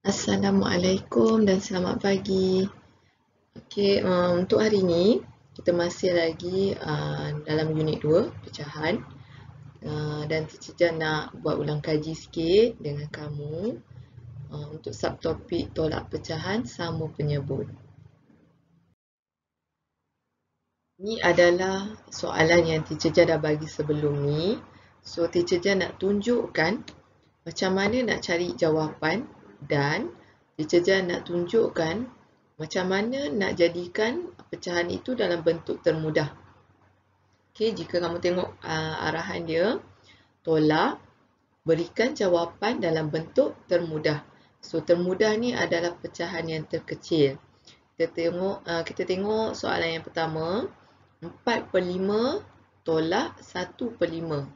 Assalamualaikum dan selamat pagi. Okey, untuk hari ini kita masih lagi dalam unit 2 pecahan, dan Teacher Jan nak buat ulang kaji sikit dengan kamu untuk subtopik tolak pecahan sama penyebut. Ini adalah soalan yang Teacher Jan dah bagi sebelum ni. So Teacher Jan nak tunjukkan macam mana nak cari jawapan dan Teacher Jan nak tunjukkan macam mana nak jadikan pecahan itu dalam bentuk termudah. Okey, jika kamu tengok arahan dia, tolak, berikan jawapan dalam bentuk termudah. So, termudah ni adalah pecahan yang terkecil. Kita tengok soalan yang pertama, 4/5 tolak 1/5.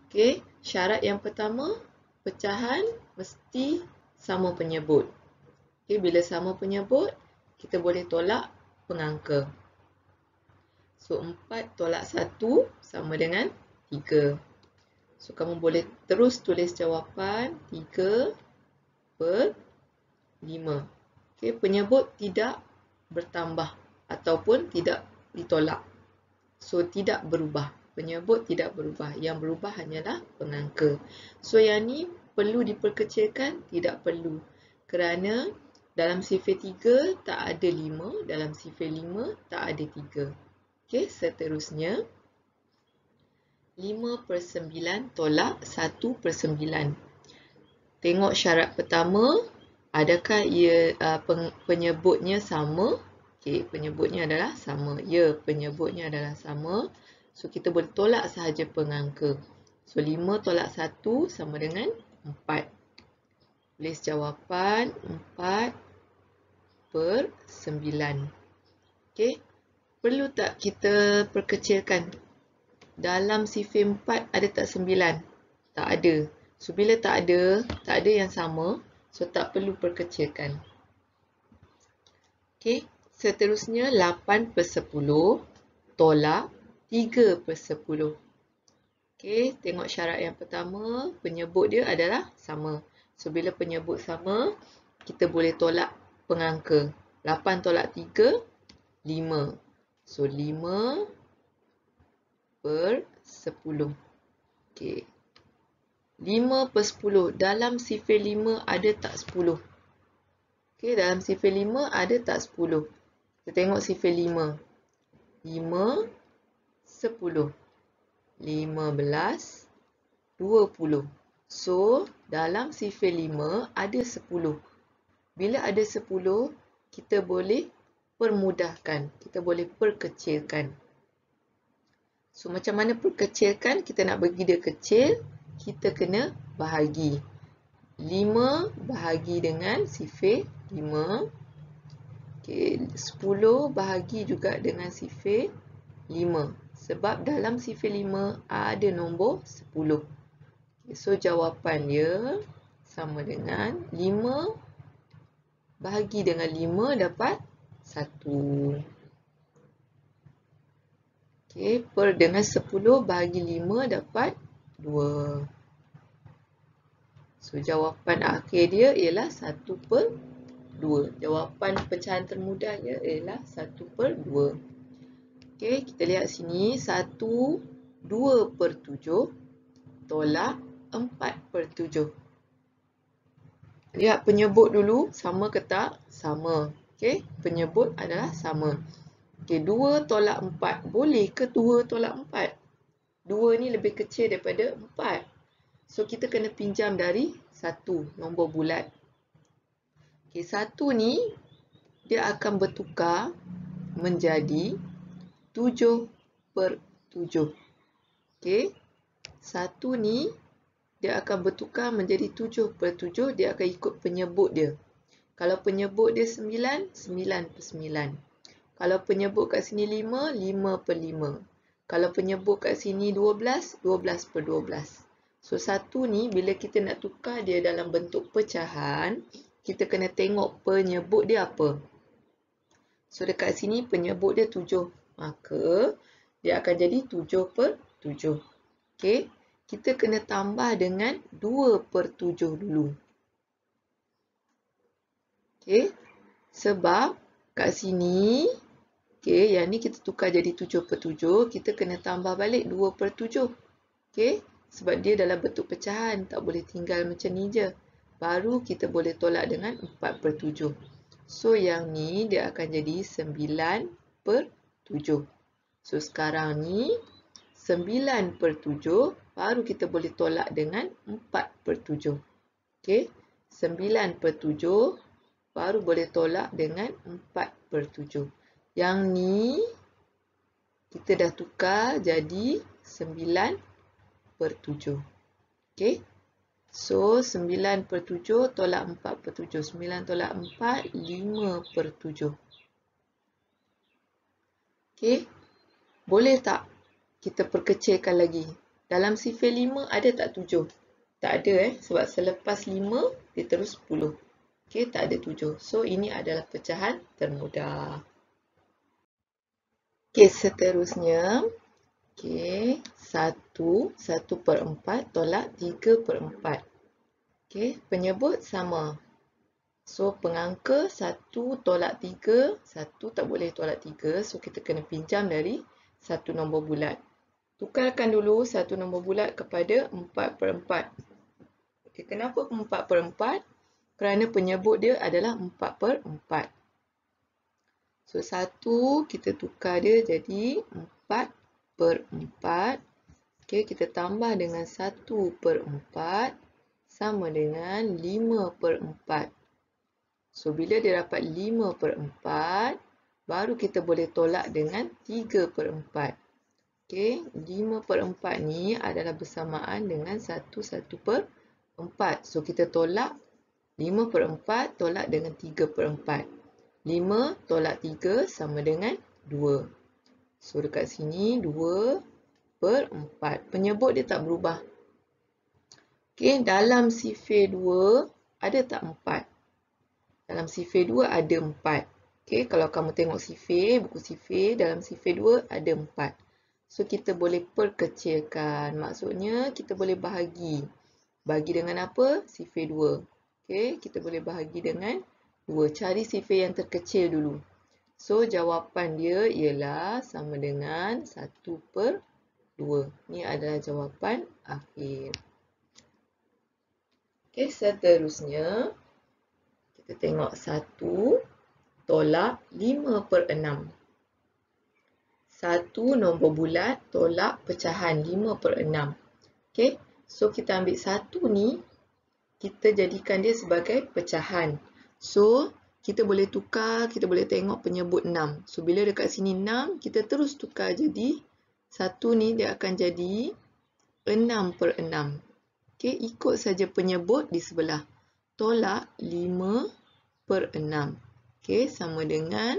Okey, syarat yang pertama, pecahan mesti sama penyebut. Okey, bila sama penyebut, kita boleh tolak pengangka. So, 4 tolak 1 sama dengan 3. So, kamu boleh terus tulis jawapan 3/5. Okey, penyebut tidak bertambah ataupun tidak ditolak. So, tidak berubah. Penyebut tidak berubah. Yang berubah hanyalah pengangka. So, yang ni perlu diperkecilkan? Tidak perlu. Kerana dalam sifir 3 tak ada 5, dalam sifir 5 tak ada 3. Okey, seterusnya 5/9 tolak 1/9. Tengok syarat pertama, adakah ia penyebutnya sama? Okey, penyebutnya adalah sama. Ya, penyebutnya adalah sama. So, kita boleh tolak sahaja pengangka. So, 5 tolak 1 sama dengan 4. Tulis jawapan 4/9. Okey, perlu tak kita perkecilkan? Dalam sifir 4 ada tak 9? Tak ada. So, bila tak ada yang sama, so tak perlu perkecilkan. Okey, seterusnya 8/10 tolak 3/10. Okey, tengok syarat yang pertama, penyebut dia adalah sama. So, bila penyebut sama, kita boleh tolak pengangka. 8 tolak 3, 5. So, 5/10. Okey. 5/10. Dalam sifir 5 ada tak 10? Okey, dalam sifir 5 ada tak 10? Kita tengok sifir 5. 5, 10. 15, 20. So, dalam sifir 5 ada 10. Bila ada 10, kita boleh permudahkan. Kita boleh perkecilkan. So, macam mana perkecilkan? Kita nak bagi dia kecil, kita kena bahagi. 5 bahagi dengan sifir 5. Okay, 10 bahagi juga dengan sifir 5. Sebab dalam sifir 5 ada nombor 10. Okay, so, jawapan dia sama dengan 5 bahagi dengan 5 dapat 1. Okey, per dengan 10 bahagi 5 dapat 2. So, jawapan akhir dia ialah 1/2. Jawapan pecahan termudahnya ialah 1/2. Okey, kita lihat sini. 1 2/7 tolak 4/7. Lihat penyebut dulu. Sama ke tak? Sama. Okey, penyebut adalah sama. Okey, 2 tolak 4. Boleh ke 2 tolak 4? 2 ni lebih kecil daripada 4. So, kita kena pinjam dari 1, nombor bulat. Okey, 1 ni dia akan bertukar menjadi 7/7. Okey, 1 ni dia akan bertukar menjadi 7/7. Dia akan ikut penyebut dia. Kalau penyebut dia 9, 9/9. Kalau penyebut kat sini 5, 5/5. Kalau penyebut kat sini 12, 12/12. So, 1 ni bila kita nak tukar dia dalam bentuk pecahan, kita kena tengok penyebut dia apa. So, dekat sini penyebut dia 7. Maka, dia akan jadi 7/7. Okey, kita kena tambah dengan 2/7 dulu. Okey. Sebab kat sini, okey, yang ni kita tukar jadi 7/7, kita kena tambah balik 2/7. Okey, sebab dia dalam bentuk pecahan, tak boleh tinggal macam ni je. Baru kita boleh tolak dengan 4/7. So, yang ni dia akan jadi 9/7. So, sekarang ni 9/7 baru kita boleh tolak dengan 4/7. Okey, 9/7 baru boleh tolak dengan 4/7. Yang ni kita dah tukar jadi 9/7. Okey. So, 9/7 tolak 4/7. 9 tolak 4, 5/7. Okey. Boleh tak kita perkecilkan lagi? Dalam sifir 5 ada tak 7? Tak ada sebab selepas 5 dia terus 10. Okey, tak ada 7. So, ini adalah pecahan termudah. Okey, seterusnya. Okey, 1/4 tolak 3/4. Okey, penyebut sama. So, pengangka 1 tolak 3. 1 tak boleh tolak 3. So, kita kena pinjam dari satu nombor bulat. Tukarkan dulu satu nombor bulat kepada 4/4. Okey, kenapa 4/4? Kerana penyebut dia adalah 4/4. So, 1 kita tukar dia jadi 4/4. Okey, kita tambah dengan 1/4 sama dengan 5/4. So, bila dia dapat 5/4, baru kita boleh tolak dengan 3/4. Okey, 5/4 ni adalah bersamaan dengan 1/4. So, kita tolak 5/4 tolak dengan 3/4. 5 tolak 3 sama dengan 2. So, dekat sini 2/4. Penyebut dia tak berubah. Okey, dalam sifir 2 ada tak 4? Dalam sifir 2 ada 4. Okey, kalau kamu tengok sifir, buku sifir, dalam sifir 2 ada 4. So, kita boleh perkecilkan. Maksudnya, kita boleh bahagi. Bagi dengan apa? Sifir 2. Okey, kita boleh bahagi dengan 2. Cari sifir yang terkecil dulu. So, jawapan dia ialah sama dengan 1/2. Ini adalah jawapan akhir. Okey, seterusnya kita tengok 1 tolak 5/6. 1 nombor bulat tolak pecahan 5/6. Okey, so kita ambil 1 ni, kita jadikan dia sebagai pecahan. So, kita boleh tukar, kita boleh tengok penyebut 6. So, bila dekat sini 6, kita terus tukar jadi 1 ni dia akan jadi 6/6. Okey, ikut saja penyebut di sebelah. Tolak 5/6. Okey, sama dengan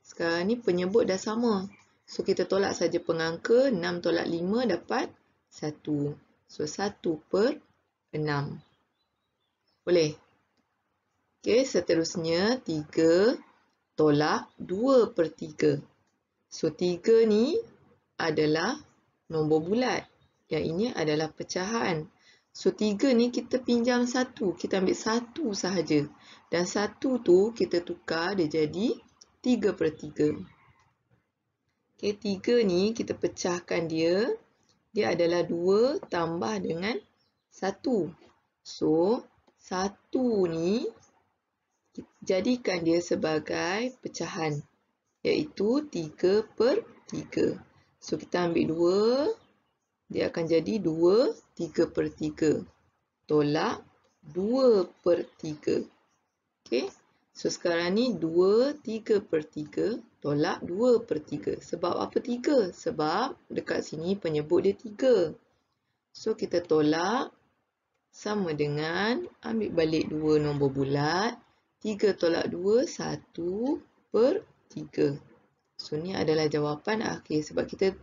sekarang ni penyebut dah sama. So, kita tolak saja pengangka. 6 tolak 5 dapat 1. So, 1/6. Boleh? Okey, seterusnya 3 tolak 2/3. So, 3 ni adalah nombor bulat. Yang ini adalah pecahan. So, 3 ni kita pinjam 1. Kita ambil 1 sahaja. Dan 1 tu kita tukar dia jadi 3/3. Okey, 3 ni kita pecahkan dia. Dia adalah 2 tambah dengan 1. So, 1 ni jadikan dia sebagai pecahan. Iaitu 3/3. So, kita ambil 2. Dia akan jadi 2 3/3. Tolak 2/3. Okey. So, sekarang ni 2 3/3 tolak 2/3. Sebab apa 3? Sebab dekat sini penyebut dia 3. So, kita tolak sama dengan ambil balik 2 nombor bulat. 3 tolak 2, 1/3. So, ni adalah jawapan akhir. Sebab kita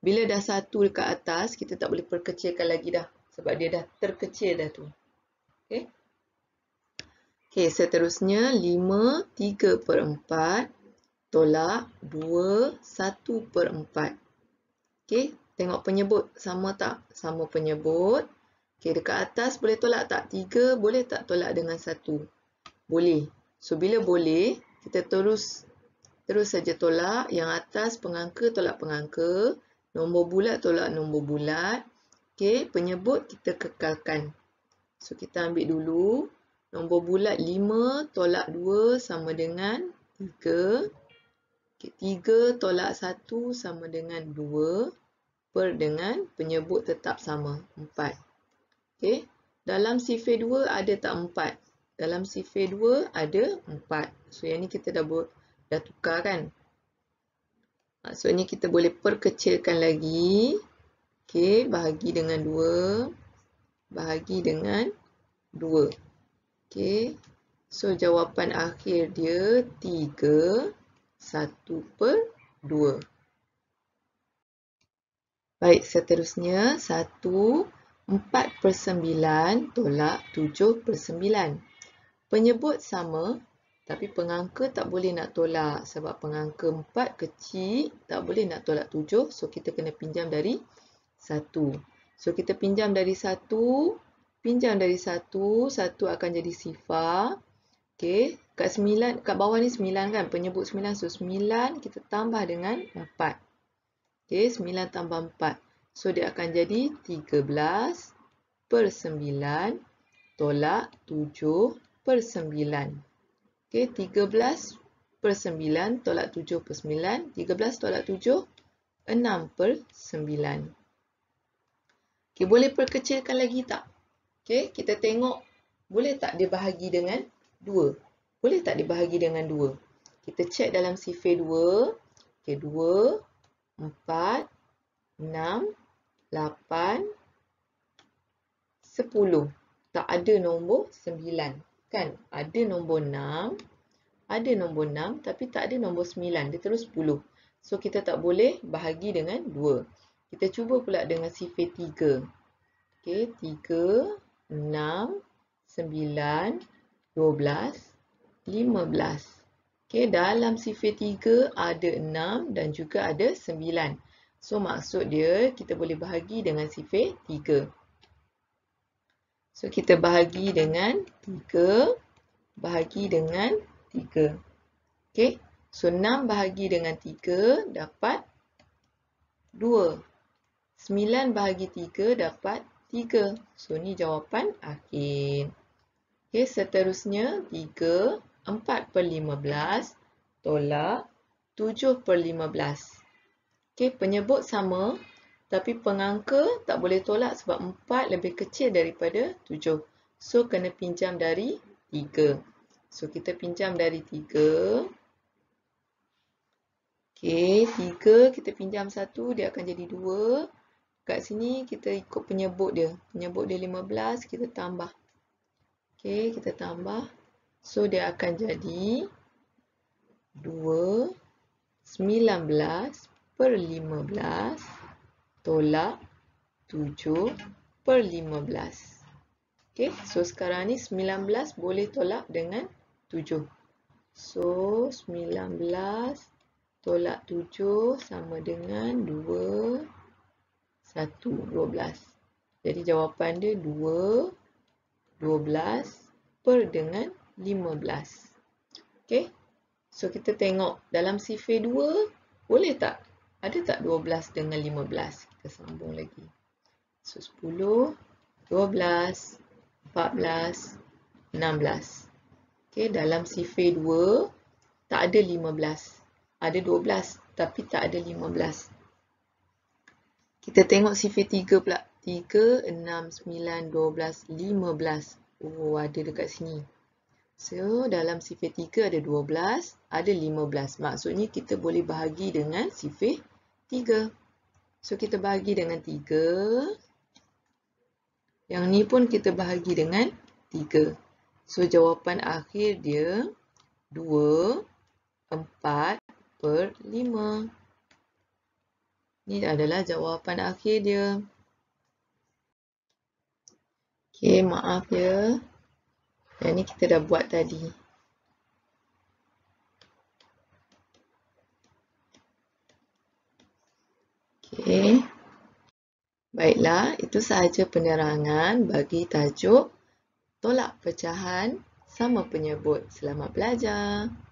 bila dah 1 dekat atas, kita tak boleh perkecilkan lagi dah. Sebab dia dah terkecil dah tu. Okey. Okey, seterusnya 5 3/4 tolak 2 1/4. Okey, tengok penyebut sama tak? Sama penyebut. Okey, dekat atas boleh tolak tak? 3 boleh tak tolak dengan 1? Boleh. So, bila boleh, kita terus saja tolak. Yang atas pengangka tolak pengangka. Nombor bulat tolak nombor bulat. Okey, penyebut kita kekalkan. So, kita ambil dulu. Nombor bulat 5 tolak 2 sama dengan 3. Okay, 3 tolak 1 sama dengan 2. Dengan penyebut tetap sama, 4. Okay. Dalam sifir 2 ada tak 4? Dalam sifir 2 ada 4. So, yang ni kita dah tukar kan? Maksudnya kita boleh perkecilkan lagi. Okay, bahagi dengan 2. Bahagi dengan 2. Okay. So, jawapan akhir dia 3, 1/2. Baik, seterusnya 1, 4/9 tolak 7/9. Penyebut sama, tapi pengangka tak boleh nak tolak. Sebab pengangka 4 kecil, tak boleh nak tolak 7. So, kita kena pinjam dari 1. So, kita pinjam dari 1. Pinjam dari 1. 1 akan jadi sifar. Okey, kat bawah ni 9 kan? Penyebut 9. So, 9 kita tambah dengan 4. Okey, 9 tambah 4. So, dia akan jadi 13/9 tolak 7/9. Okey, 13/9 tolak 7/9. 13 tolak 7, 6/9. Okey, boleh perkecilkan lagi tak? Okey, kita tengok boleh tak dia bahagi dengan 2? Boleh tak dibahagi dengan 2? Kita cek dalam sifir 2. Okey, 2, 4, 6, 8, 10. Tak ada nombor 9. Kan? Ada nombor 6. Ada nombor 6 tapi tak ada nombor 9. Dia terus 10. So, kita tak boleh bahagi dengan 2. Kita cuba pula dengan sifir 3. Okey, 3, 6, 9, 12, 15. Okey, dalam sifir 3 ada 6 dan juga ada 9. So, maksud dia kita boleh bahagi dengan sifir 3. So, kita bahagi dengan 3. Bahagi dengan 3. Okey, so 6 bahagi dengan 3 dapat 2. 9 bahagi 3 dapat 3. So, ni jawapan akhir. Okey, seterusnya 3, 4/15 tolak 7/15. Okey, penyebut sama tapi pengangka tak boleh tolak sebab 4 lebih kecil daripada 7. So, kena pinjam dari 3. So, kita pinjam dari 3. Okey, 3 kita pinjam 1, dia akan jadi 2. Kat sini kita ikut penyebut dia. Penyebut dia 15, kita tambah. Okey, kita tambah. So, dia akan jadi 2, 19/15 tolak 7/15. Okey, so sekarang ni 19 boleh tolak dengan 7. So, 19 tolak 7 sama dengan 2, 1, 12. Jadi, jawapan dia 2, 12 dengan 15. Okey, so kita tengok dalam sifir 2, boleh tak? Ada tak 12 dengan 15? Kita sambung lagi. So, 10, 12, 14, 16. Okey, dalam sifir 2, tak ada 15. Ada 12, tapi tak ada 15. Kita tengok sifir 3 pula. 3, 6, 9, 12, 15. Oh, ada dekat sini. So, dalam sifir 3 ada 12, ada 15. Maksudnya kita boleh bahagi dengan sifir 3. So, kita bahagi dengan 3. Yang ni pun kita bahagi dengan 3. So, jawapan akhir dia 2, 4/5. Ini adalah jawapan akhir dia. Okey, maaf ya. Yang ni kita dah buat tadi. Okey. Baiklah, itu sahaja penerangan bagi tajuk tolak pecahan sama penyebut. Selamat belajar.